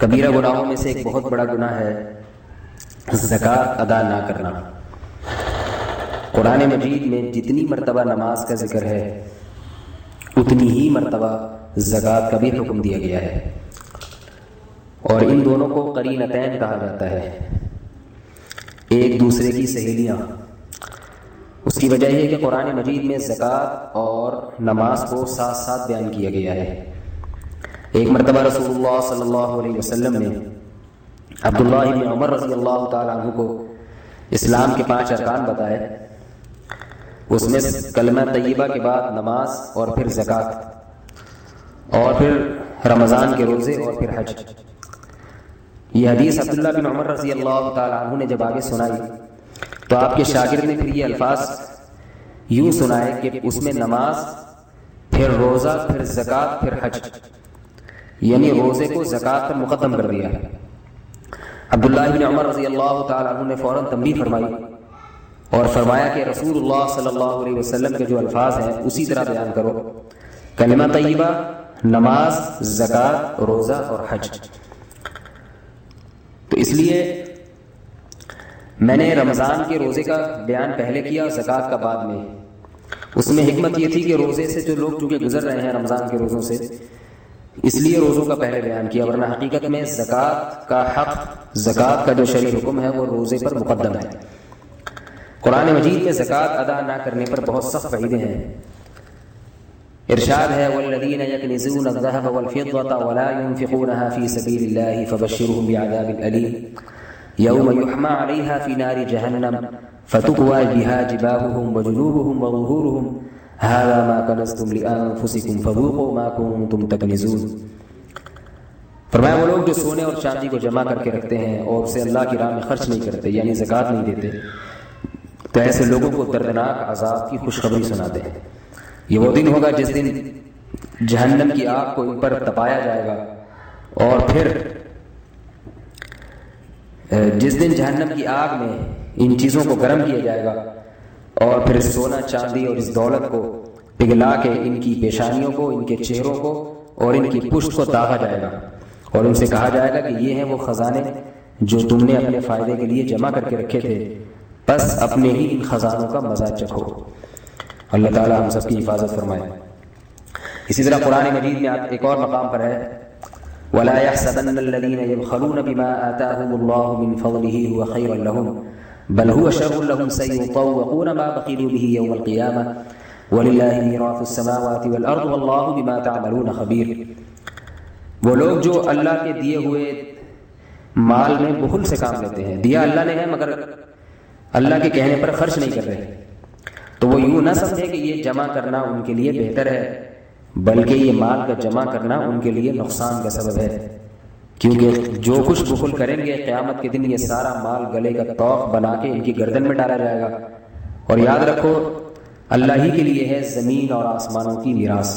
کبیرہ گناہوں میں سے ایک بہت بڑا گناہ ہے زکوٰۃ ادا نہ کرنا۔ قرآن مجید میں جتنی مرتبہ نماز کا ذکر ہے اتنی ہی مرتبہ زکوٰۃ کا بھی حکم دیا گیا ہے، اور ان دونوں کو قرینتین کہا جاتا ہے، ایک دوسرے کی سہیلیاں۔ اس کی وجہ یہ کہ قرآن مجید میں زکوٰۃ اور نماز کو ساتھ ساتھ بیان کیا گیا ہے۔ ایک مرتبہ رسول اللہ صلی اللہ علیہ وسلم نے عبداللہ بن عمر رضی اللہ تعالیٰ عنہ کو اسلام کے 5 ارکان بتائے، اس میں کلمہ طیبہ کے بعد نماز اور پھر زکوٰۃ اور پھر رمضان کے روزے اور پھر حج۔ یہ حدیث عبداللہ بن عمر رضی اللہ تعالیٰ عنہ نے جب آگے سنائی تو آپ کے شاگرد نے پھر یہ الفاظ یوں سنائے کہ اس میں نماز، پھر روزہ، پھر زکوٰۃ، پھر حج، یعنی روزے کو زکوٰۃ پر مقدم کر دیا۔ عبداللہ بن عمر رضی اللہ تعالیٰ عنہ نے فوراً تنبیہ فرمائی اور فرمایا کہ رسول اللہ صلی اللہ علیہ وسلم کے جو الفاظ ہیں اسی طرح بیان کرو، کلمہ طیبہ، نماز، زکوٰۃ، روزہ اور حج۔ تو اس لیے میں نے رمضان کے روزے کا بیان پہلے کیا، زکوٰۃ کا بعد میں۔ اس میں حکمت یہ تھی کہ روزے سے جو لوگ چونکہ گزر رہے ہیں رمضان کے روزوں سے، اس لیے روزوں کا پہلے بیان کیا، ورنہ حقیقت میں زکوٰۃ کا حق، زکوٰۃ کا جو شرعی حکم ہے وہ روزے پر مقدم ہے۔ قرآن مجید میں زکوٰۃ ادا نہ کرنے پر بہت سخت وعیدیں ہیں۔ ارشاد ہے والذین یکنزون الذهب والفضة ولا ينفقونها في سبيل الله فبشرهم بعذاب أليم يوم يحمى عليها في نار جهنم فتكوى بها جباههم وجنوبهم وظهورهم هذا ما كنزتم لأنفسكم فذوقوا ما كنتم تكنزون۔ فرمایا وہ لوگ جو سونے اور چاندی کو جمع کر کے رکھتے ہیں اور اسے اللہ کی راہ میں خرچ نہیں کرتے، یعنی زکوٰۃ نہیں دیتے، تو ایسے لوگوں کو دردناک عذاب کی خوشخبری سناتے ہیں۔ یہ وہ دن ہوگا جس دن جہنم کی آگ کو ان پر تپایا جائے گا، اور پھر جس دن جہنم کی آگ میں ان چیزوں کو گرم کیا جائے گا اور پھر سونا چاندی اور اس دولت کو پگھلا کے ان کی پیشانیوں کو، ان کے چہروں کو اور ان کی پشت کو داغا جائے گا، اور ان سے کہا جائے گا کہ یہ ہیں وہ خزانے جو تم نے اپنے فائدے کے لیے جمع کر کے رکھے تھے، بس اپنے ہی ان خزانوں کا مزہ چکھو۔ اللہ تعالی ہم سب کی حفاظت فرمائے۔ اسی طرح قرآن مجید میں ایک اور مقام پر ہے وَلَا يَحْسَبَنَّ الَّذِينَ يَبْخَلُونَ بِمَا آتَاهُمُ اللَّهُ مِنْ فَضْلِهِ هُوَ خَيْرًا لَهُمْ بَلْ هُوَ شَرٌّ لَهُمْ سَيُطَوَّقُونَ مَا بَخِلُوا بِهِ يَوْمَ الْقِيَامَةِ وَلِلَّهِ مِيرَاثُ السَّمَاوَاتِ وَالْأَرْضِ وَاللَّهُ بِمَا تَعْمَلُونَ خَبِيرٌ۔ وہ لوگ جو اللہ کے دیے ہوئے مال میں بخل سے کام لیتے ہیں، دیا اللہ نے ہے مگر اللہ کے کہنے پر خرچ نہیں کر رہے، تو وہ یوں نہ سمجھے کہ یہ جمع کرنا ان کے لیے بہتر ہے، بلکہ یہ مال کا جمع کرنا ان کے لیے نقصان کا سبب ہے، کیونکہ جو کچھ بخل کریں گے قیامت کے دن یہ سارا مال گلے کا طوق بنا کے ان کی گردن میں ڈالا جائے گا۔ اور یاد رکھو اللہ ہی کے لیے ہے زمین اور آسمانوں کی میراث،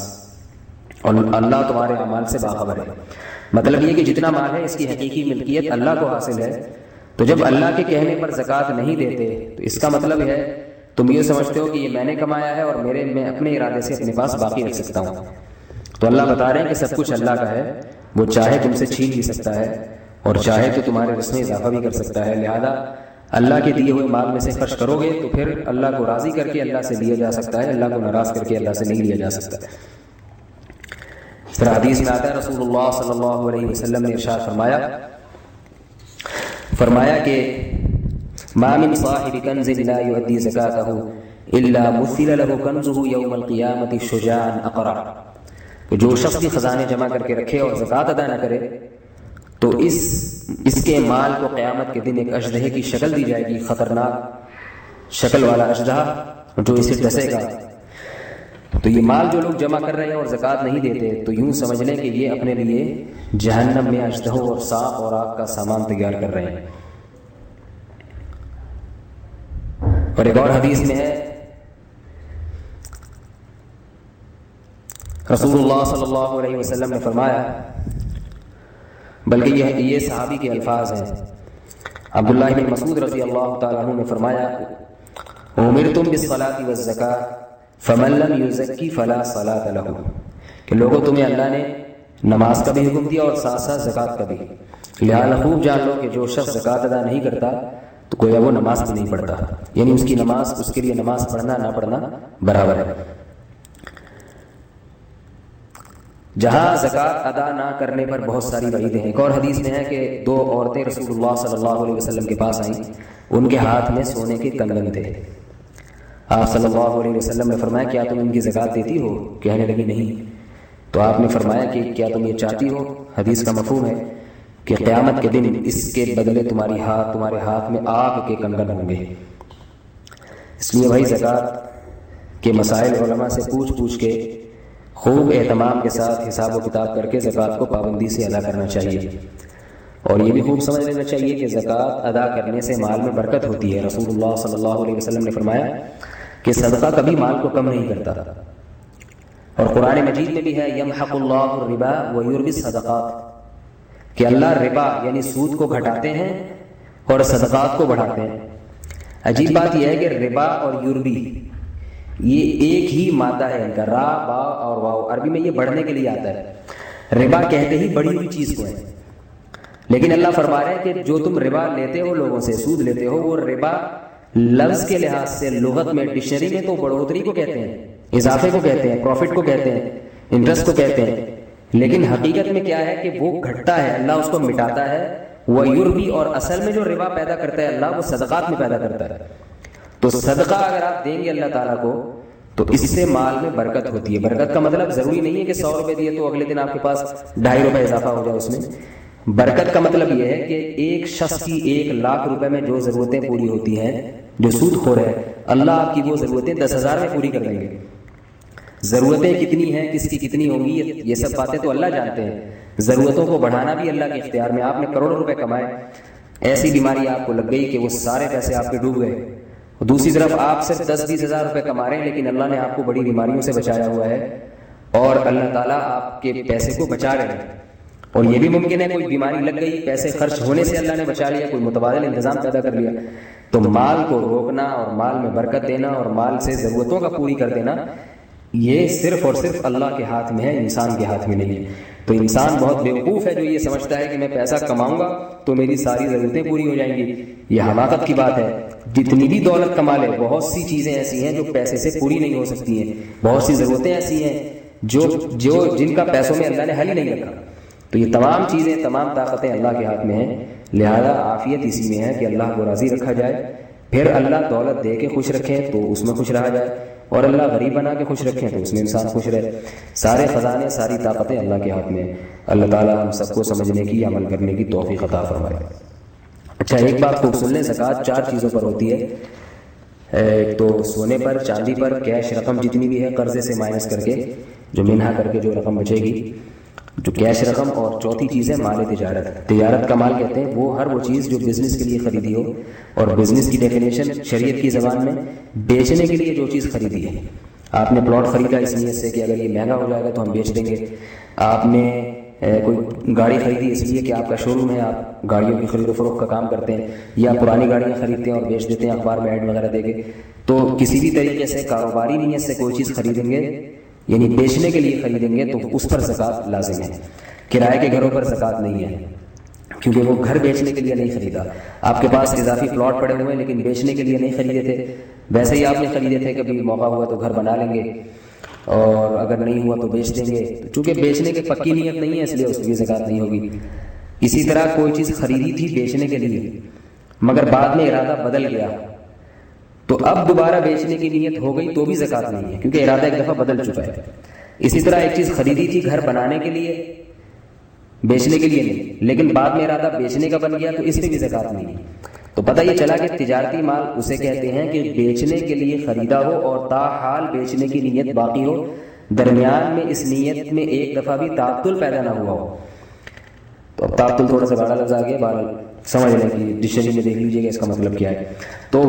اور اللہ تمہارے اعمال سے باخبر ہے۔ مطلب یہ کہ جتنا مال ہے اس کی حقیقی ملکیت اللہ کو حاصل ہے، تو جب اللہ کے کہنے پر زکوٰۃ نہیں دیتے تو اس کا مطلب ہے تم یہ سمجھتے ہو کہ یہ میں نے کمایا ہے اور میں اپنے ارادے سے اپنے پاس باقی رکھ سکتا ہوں۔ تو اللہ بتا رہے ہیں کہ سب کچھ اللہ کا ہے، وہ چاہے تم سے چھین بھی سکتا ہے اور چاہے تو تمہارے رزق میں اضافہ بھی کر سکتا ہے، لہذا اللہ کے دیے ہوئے مال میں سے خرچ کرو گے تو پھر اللہ کو راضی کر کے اللہ سے لیا جا سکتا ہے، اللہ کو ناراض کر کے اللہ سے نہیں لیا جا سکتا۔ اس طرح حدیث میں آتا ہے رسول اللہ صلی اللہ علیہ وسلم نے ارشاد فرمایا کہ ما من صاحب کنز لا یؤدی زکاتہ الا مثل له کنزه یوم القیامة شجاعا اقرع۔ جو شخص بھی خزانے جمع کر کے رکھے اور زکوٰۃ ادا نہ کرے تو اس کے مال کو قیامت کے دن ایک اژدہے کی شکل دی جائے گی، خطرناک شکل والا اژدہا جو اسے ڈسے گا۔ تو یہ مال جو لوگ جمع کر رہے ہیں اور زکوٰۃ نہیں دیتے تو یوں سمجھ لیں کہ یہ اپنے لیے جہنم میں اژدہوں اور سانپ اور آگ کا سامان تیار کر رہے ہیں۔ اور ایک اور حدیث میں ہے رسول اللہ صلی اللہ علیہ وسلم نے فرمایا، بلکہ یہ صحابی کے الفاظ ہیں، عبداللہ بن مسعود رضی اللہ تعالیٰ عنہ نے فرمایا امرتم بالصلاۃ والزکاۃ فمن لم یزکی فلا صلاۃ لہ، کہ لوگوں تمہیں اللہ نے نماز کا بھی حکم دیا اور ساتھ ساتھ زکوٰۃ کا بھی، لہٰذا خوب جان لو کہ جو شخص زکوٰۃ ادا نہیں کرتا تو گویا وہ نماز بھی نہیں پڑھتا، یعنی اس کی نماز، اس کے لیے نماز پڑھنا نہ پڑھنا برابر ہے۔ جہاں زکوٰۃ ادا نہ کرنے پر بہت ساری وعیدیں ہیں۔ ایک اور حدیث میں ہے کہ 2 عورتیں رسول اللہ صلی اللہ علیہ وسلم کے پاس آئیں، ان کے ہاتھ میں سونے کے کنگن تھے۔ آپ صلی اللہ علیہ وسلم نے فرمایا کیا تم ان کی زکوٰۃ دیتی ہو؟ کہنے لگی نہیں۔ تو آپ نے فرمایا کہ کیا تم یہ چاہتی ہو؟ حدیث کا مفہوم ہے کہ قیامت کے دن اس کے بدلے تمہارے ہاتھ میں آگ کے کنگن ہوں گے۔ اس لیے بھائی زکوٰۃ کے مسائل علماء سے پوچھ کے خوب اہتمام کے ساتھ حساب و کتاب کر کے زکوٰۃ کو پابندی سے ادا کرنا چاہیے، اور یہ بھی خوب سمجھ لینا چاہیے کہ زکوٰۃ ادا کرنے سے مال میں برکت ہوتی ہے۔ رسول اللہ صلی اللہ علیہ وسلم نے فرمایا کہ صدقہ کبھی مال کو کم نہیں کرتا، اور قرآن مجید میں بھی ہے یمحق اللہ الربا ویربی الصدقات، کہ اللہ ربا یعنی سود کو گھٹاتے ہیں اور صدقات کو بڑھاتے ہیں۔ عجیب بات یہ ہے کہ ربا اور یوربی یہ ایک ہی مادہ ہے ان کا، را با اور واو، عربی میں یہ بڑھنے کے لیے آتا ہے۔ ربا کہتے ہی بڑی ہوئی چیز کو ہے، لیکن اللہ فرما رہے ہیں کہ جو تم ربا لیتے ہو، لوگوں سے سود لیتے ہو، وہ ربا لفظ کے لحاظ سے لغت میں ڈکشنری میں تو بڑھوتری کو کہتے ہیں، اضافے کو کہتے ہیں، پروفٹ کو کہتے ہیں، انٹرسٹ کو کہتے ہیں، لیکن حقیقت میں کیا ہے کہ وہ گھٹتا ہے، اللہ اس کو مٹاتا ہے۔ وہ یوربی، اور اصل میں جو ربا پیدا کرتا ہے اللہ، وہ صدقات میں پیدا کرتا ہے۔ تو صدقہ اگر آپ دیں گے اللہ تعالیٰ کو تو اس سے مال میں برکت ہوتی ہے۔ برکت کا مطلب ضروری نہیں ہے کہ 100 روپے دیے تو اگلے دن آپ کے پاس 2.5 روپے اضافہ ہو جائے اس میں۔ برکت کا مطلب یہ ہے کہ ایک شخص کی 1 لاکھ روپے میں جو ضرورتیں پوری ہوتی ہیں، جو سود خور ہے، اللہ آپ کی وہ ضرورتیں 10,000 میں پوری کر دیں گے۔ ضرورتیں کتنی ہیں، کس کی کتنی ہوں گی، یہ سب باتیں تو اللہ جانتے ہیں۔ ضرورتوں کو بڑھانا بھی اللہ کے اختیار میں۔ آپ نے کروڑوں روپے کمائے، ایسی بیماری آپ کو لگ گئی کہ وہ سارے پیسے آپ کے ڈوب گئے، دوسری طرف آپ صرف 10-20 ہزار روپے کما رہے ہیں، لیکن اللہ نے آپ کو بڑی بیماریوں سے بچایا ہوا ہے، اور اللہ تعالیٰ آپ کے پیسے کو بچا رہے ہیں۔ اور یہ بھی ممکن ہے کوئی بیماری لگ گئی، پیسے خرچ ہونے سے اللہ نے بچا لیا، کوئی متبادل انتظام پیدا کر لیا۔ تو مال کو روکنا اور مال میں برکت دینا اور مال سے ضرورتوں کا پوری کر دینا، یہ صرف اور صرف اللہ کے ہاتھ میں ہے، انسان کے ہاتھ میں نہیں ہے۔ تو انسان بہت بیوقوف ہے جو یہ سمجھتا ہے کہ میں پیسہ کماؤں گا تو میری ساری ضرورتیں پوری ہو جائیں گی۔ یہ حماقت کی بات ہے۔ جتنی بھی دولت کما لے، بہت سی چیزیں ایسی ہیں جو پیسے سے پوری نہیں ہو سکتی ہیں، بہت سی ضرورتیں ایسی ہیں جن کا پیسوں میں اللہ نے حل ہی نہیں رکھا۔ تو یہ تمام چیزیں، تمام طاقتیں اللہ کے ہاتھ میں ہیں، لہذا عافیت اسی میں ہے کہ اللہ کو راضی رکھا جائے، پھر اللہ دولت دے کے خوش رکھے تو اس میں خوش رہا جائے، اور اللہ غریب بنا کے خوش رکھیں تو اس میں انسان خوش رہے۔ سارے خزانے، ساری طاقتیں اللہ کے ہاتھ میں ہیں۔ اللہ تعالیٰ ہم سب کو سمجھنے کی، عمل کرنے کی توفیق عطا فرمائے۔ اچھا، ایک بات خوب سن لیں، زکوٰۃ 4 چیزوں پر ہوتی ہے۔ ایک تو سونے پر، چاندی پر، کیش رقم جتنی بھی ہے قرضے سے مائنس کر کے، جو منہا کر کے جو رقم بچے گی، جو کیش رقم، اور چوتھی چیز ہے مال تجارت۔ تجارت کا مال کہتے ہیں ہر وہ چیز جو بزنس کے لیے خریدی ہو، اور بزنس کی ڈیفینیشن شریعت کی زبان میں بیچنے کے لیے جو چیز خریدی ہے۔ آپ نے پلاٹ خریدا اس نیت سے کہ اگر یہ مہنگا ہو جائے گا تو ہم بیچ دیں گے۔ آپ نے کوئی گاڑی خریدی اس لیے کہ آپ کا شو روم ہے، آپ گاڑیوں کی خرید و فروخت کا کام کرتے ہیں، یا پرانی گاڑیاں خریدتے ہیں اور بیچ دیتے ہیں اخبار میں ایڈ وغیرہ دے کے، تو کسی بھی طریقے سے کاروباری نیت سے کوئی چیز خریدیں گے، یعنی بیچنے کے لیے خریدیں گے، تو اس پر زکوٰۃ لازم ہے۔ کرائے کے گھروں پر زکوٰۃ نہیں ہے، کیونکہ وہ گھر بیچنے کے لیے نہیں خریدا۔ آپ کے پاس اضافی پلاٹ پڑے ہوئے ہیں لیکن بیچنے کے لیے نہیں خریدے تھے، ویسے ہی آپ نے خریدے تھے، کبھی موقع ہوا تو گھر بنا لیں گے، اور اگر نہیں ہوا تو بیچ دیں گے۔ چونکہ بیچنے کی پکی نیت نہیں ہے، اس لیے اس کی زکوٰۃ نہیں ہوگی۔ اسی طرح کوئی چیز خریدی تھی بیچنے کے لیے، مگر بعد میں ارادہ بدل گیا، تو اب دوبارہ بیچنے کی نیت ہو گئی تو بھی زکوٰۃ نہیں ہے، کیونکہ ارادہ ایک دفعہ بدل چکا ہے۔ اسی طرح ایک چیز خریدی تھی گھر بنانے کے لیے، بیچنے کے لیے نہیں، لیکن بعد میں ارادہ بیچنے کا بن گیا، تو اس پہ بھی زکوٰۃ نہیں ہے۔ تو پتہ یہ چلا کہ تجارتی مال اسے کہتے ہیں کہ بیچنے کے لیے خریدا ہو اور تاحال بیچنے کی نیت باقی ہو، درمیان میں اس نیت میں ایک دفعہ بھی تعطل پیدا نہ ہوا ہو۔ تو اب تعطل تھوڑا سا بڑا لفظ آ گیا، بہرحال سمجھ لیں کہ ڈکشنری میں دیکھ لیجیے گا اس کا مطلب کیا ہے۔ تو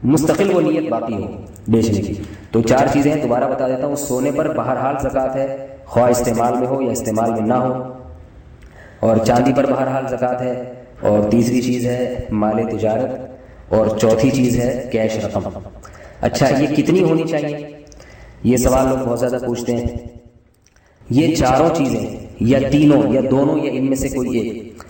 مستقل وہ نیت باقی ہو بیچنے کی۔ تو 4 چیزیں ہیں، دوبارہ بتا دیتا ہوں۔ سونے پر بہرحال زکوٰۃ ہے، خواہ استعمال میں ہو یا استعمال میں نہ ہو، اور چاندی پر بہرحال زکوٰۃ ہے، اور تیسری چیز ہے مال تجارت، اور چوتھی چیز ہے کیش رقم۔ اچھا، یہ کتنی ہونی چاہیے؟ یہ سوال لوگ بہت زیادہ پوچھتے ہیں۔ یہ 4 چیزیں، یا تینوں یا دونوں یا ان میں سے کوئی ایک،